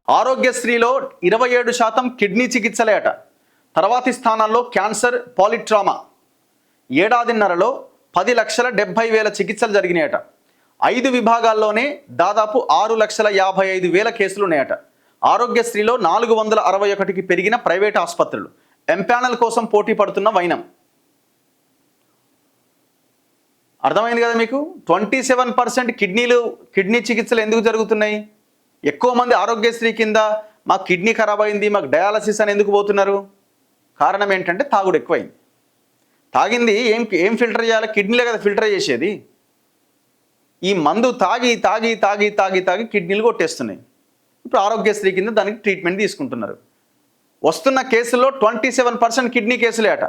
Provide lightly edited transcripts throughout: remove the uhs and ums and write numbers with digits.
ఆరోగ్యశ్రీలో 27% కిడ్నీ చికిత్సలే అట. తర్వాతి స్థానాల్లో క్యాన్సర్, పాలిట్రామా. ఏడాదిన్నరలో 10,70,000 చికిత్సలు జరిగినాయట. 5 విభాగాల్లోనే దాదాపు 6,55,000 కేసులు ఉన్నాయట. ఆరోగ్యశ్రీలో 461కి పెరిగిన ప్రైవేట్ ఆసుపత్రులు. ఎంపానల్ కోసం పోటీ పడుతున్న వైనం. అర్థమైంది కదా మీకు? 27% కిడ్నీ చికిత్సలు ఎందుకు జరుగుతున్నాయి? ఎక్కువ మంది ఆరోగ్యశ్రీ కింద మాకు కిడ్నీ ఖరాబ్ అయింది, మాకు డయాలసిస్ అని ఎందుకు పోతున్నారు? కారణం ఏంటంటే తాగుడు ఎక్కువైంది. తాగింది ఏం ఫిల్టర్ చేయాలి? కిడ్నీలే కదా ఫిల్టర్ చేసేది. ఈ మందు తాగి తాగి తాగి తాగి తాగి కిడ్నీలు కొట్టేస్తున్నాయి. ఇప్పుడు ఆరోగ్యశ్రీ కింద దానికి ట్రీట్మెంట్ తీసుకుంటున్నారు. వస్తున్న కేసుల్లో 27% కిడ్నీ కేసులే అట.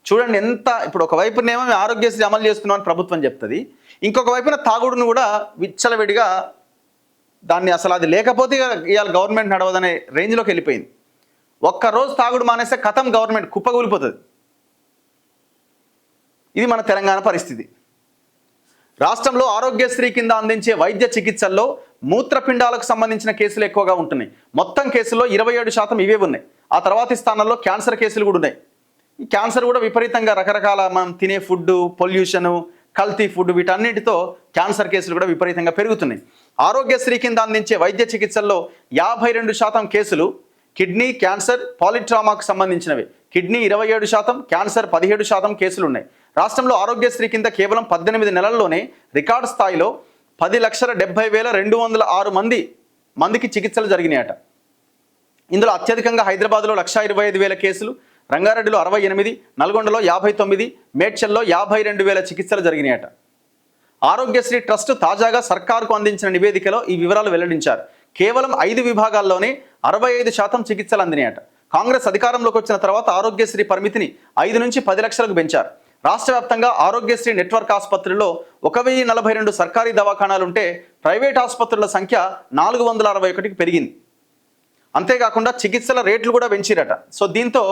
చూడండి ఎంత. ఇప్పుడు ఒకవైపునేమో ఆరోగ్యశ్రీ అమలు చేస్తున్నామని ప్రభుత్వం చెప్తుంది, ఇంకొక వైపున తాగుడును కూడా విచ్చలవిడిగా దాన్ని అసలు అది లేకపోతే ఇవాళ గవర్నమెంట్ నడవదనే రేంజ్లోకి వెళ్ళిపోయింది. ఒక్కరోజు తాగుడు మానేస్తే కథం గవర్నమెంట్ కుప్పగూలిపోతుంది. ఇది మన తెలంగాణ పరిస్థితి. రాష్ట్రంలో ఆరోగ్యశ్రీ కింద అందించే వైద్య చికిత్సల్లో మూత్రపిండాలకు సంబంధించిన కేసులు ఎక్కువగా ఉంటున్నాయి. మొత్తం కేసుల్లో 27% ఇవే ఉన్నాయి. ఆ తర్వాతి స్థానంలో క్యాన్సర్ కేసులు కూడా ఉన్నాయి. ఈ క్యాన్సర్ కూడా విపరీతంగా రకరకాల మనం తినే ఫుడ్, పొల్యూషను, కల్తీ ఫుడ్, వీటన్నిటితో క్యాన్సర్ కేసులు కూడా విపరీతంగా పెరుగుతున్నాయి. ఆరోగ్యశ్రీ కింద అందించే వైద్య చికిత్సల్లో 52% కేసులు కిడ్నీ, క్యాన్సర్, పాలిట్రామాకు సంబంధించినవి. కిడ్నీ 27%, క్యాన్సర్ 17% కేసులు ఉన్నాయి. రాష్ట్రంలో ఆరోగ్యశ్రీ కింద కేవలం 18 నెలల్లోనే రికార్డు స్థాయిలో 10,70,206 మందికి చికిత్సలు జరిగినాయట. ఇందులో అత్యధికంగా హైదరాబాద్లో 1,25,000 కేసులు, రంగారెడ్డిలో 68, నల్గొండలో 59, మేడ్చల్లో 52,000 చికిత్సలు జరిగినాయట. ఆరోగ్యశ్రీ ట్రస్ట్ తాజాగా సర్కారుకు అందించిన నివేదికలో ఈ వివరాలు వెల్లడించారు. కేవలం 5 విభాగాల్లోనే 65% చికిత్సలు అందినాయట. కాంగ్రెస్ అధికారంలోకి వచ్చిన తర్వాత ఆరోగ్యశ్రీ పరిమితిని 5 నుంచి 10 లక్షలకు పెంచారు. రాష్ట్ర వ్యాప్తంగా ఆరోగ్యశ్రీ నెట్వర్క్ ఆసుపత్రుల్లో 1,042 సర్కారీ దవాఖానాలుంటే ప్రైవేట్ ఆసుపత్రుల సంఖ్య 461కి పెరిగింది. అంతేకాకుండా చికిత్సల రేట్లు కూడా పెంచిరట. సో దీంతో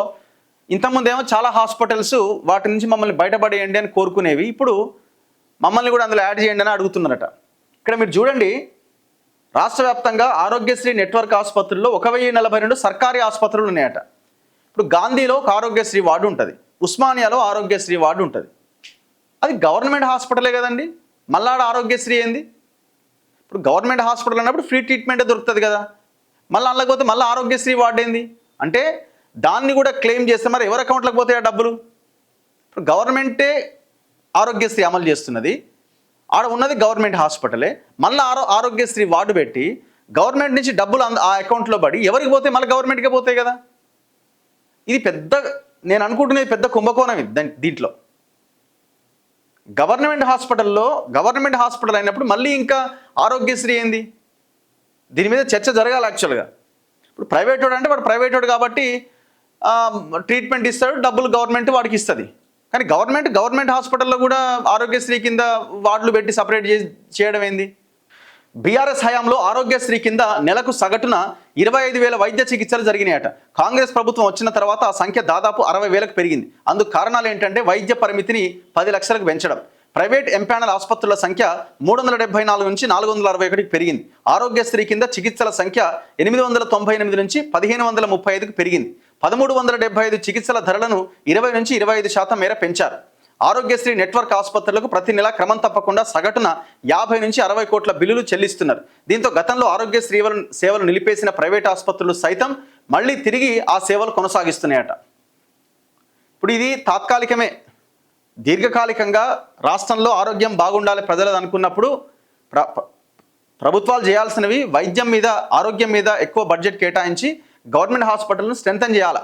ఇంతకుముందేమో చాలా హాస్పిటల్స్ వాటి నుంచి మమ్మల్ని బయటపడేయండి అని కోరుకునేవి, ఇప్పుడు మమ్మల్ని కూడా అందులో యాడ్ చేయండి అని అడుగుతున్నారట. ఇక్కడ మీరు చూడండి, రాష్ట్ర వ్యాప్తంగా ఆరోగ్యశ్రీ నెట్వర్క్ ఆసుపత్రుల్లో 1,042 సర్కారీ ఆసుపత్రులు ఉన్నాయట. ఇప్పుడు గాంధీలో ఒక ఆరోగ్యశ్రీ వార్డు ఉంటుంది, ఉస్మానియాలో ఆరోగ్యశ్రీ వార్డు ఉంటుంది. అది గవర్నమెంట్ హాస్పిటలే కదండి, మళ్ళాడ ఆరోగ్యశ్రీ ఏంది? ఇప్పుడు గవర్నమెంట్ హాస్పిటల్ అన్నప్పుడు ఫ్రీ ట్రీట్మెంటే దొరుకుతుంది కదా, మళ్ళీ అనలేకపోతే మళ్ళీ ఆరోగ్యశ్రీ వార్డు ఏంది అంటే దాన్ని కూడా క్లెయిమ్ చేస్తే మరి ఎవరి అకౌంట్లోకి పోతాయి ఆ డబ్బులు? ఇప్పుడు గవర్నమెంటే ఆరోగ్యశ్రీ అమలు చేస్తున్నది, ఆడ ఉన్నది గవర్నమెంట్ హాస్పిటలే, మళ్ళీ ఆరోగ్యశ్రీ వార్డు పెట్టి గవర్నమెంట్ నుంచి డబ్బులు ఆ అకౌంట్లో పడి ఎవరికి పోతే మళ్ళీ గవర్నమెంట్కే పోతాయి కదా. ఇది పెద్ద, నేను అనుకుంటున్నది పెద్ద కుంభకోణం ఇది. దీంట్లో గవర్నమెంట్ హాస్పిటల్ అయినప్పుడు మళ్ళీ ఇంకా ఆరోగ్యశ్రీ ఏంది? దీని మీద చర్చ జరగాలి యాక్చువల్గా. ఇప్పుడు ప్రైవేట్ వాడు అంటే వాడు ప్రైవేట్ వాడు కాబట్టి ట్రీట్మెంట్ ఇస్తాడు, డబ్బులు గవర్నమెంట్ వాడికి ఇస్తుంది. కానీ గవర్నమెంట్ హాస్పిటల్లో కూడా ఆరోగ్యశ్రీ కింద వార్డులు పెట్టి సపరేట్ చేయడం ఏంది? బీఆర్ఎస్ హయాంలో ఆరోగ్యశ్రీ కింద నెలకు సగటున 25,000 వైద్య చికిత్సలు జరిగినాయట. కాంగ్రెస్ ప్రభుత్వం వచ్చిన తర్వాత ఆ సంఖ్య దాదాపు 60,000కు పెరిగింది. అందుకు కారణాలు ఏంటంటే వైద్య పరిమితిని 10 లక్షలకు పెంచడం, ప్రైవేట్ ఎంపానల్ ఆసుపత్రుల సంఖ్య 374 నుంచి 461కి పెరిగింది. ఆరోగ్యశ్రీ కింద చికిత్సల సంఖ్య 898 నుంచి 1,535కు పెరిగింది. 1,375 చికిత్సల ధరలను 20 నుంచి 25% మేర పెంచారు. ఆరోగ్యశ్రీ నెట్వర్క్ ఆసుపత్రులకు ప్రతి నెల క్రమం తప్పకుండా సగటున 50 నుంచి 60 కోట్ల బిల్లులు చెల్లిస్తున్నారు. దీంతో గతంలో ఆరోగ్యశ్రీ సేవలు నిలిపేసిన ప్రైవేట్ ఆసుపత్రులు సైతం మళ్ళీ తిరిగి ఆ సేవలు కొనసాగిస్తున్నాయట. ఇప్పుడు ఇది తాత్కాలికమే. దీర్ఘకాలికంగా రాష్ట్రంలో ఆరోగ్యం బాగుండాలి ప్రజలు అనుకున్నప్పుడు ప్రభుత్వాలు చేయాల్సినవి వైద్యం మీద, ఆరోగ్యం మీద ఎక్కువ బడ్జెట్ కేటాయించి గవర్నమెంట్ హాస్పిటల్ను స్ట్రెంథన్ చేయాలి.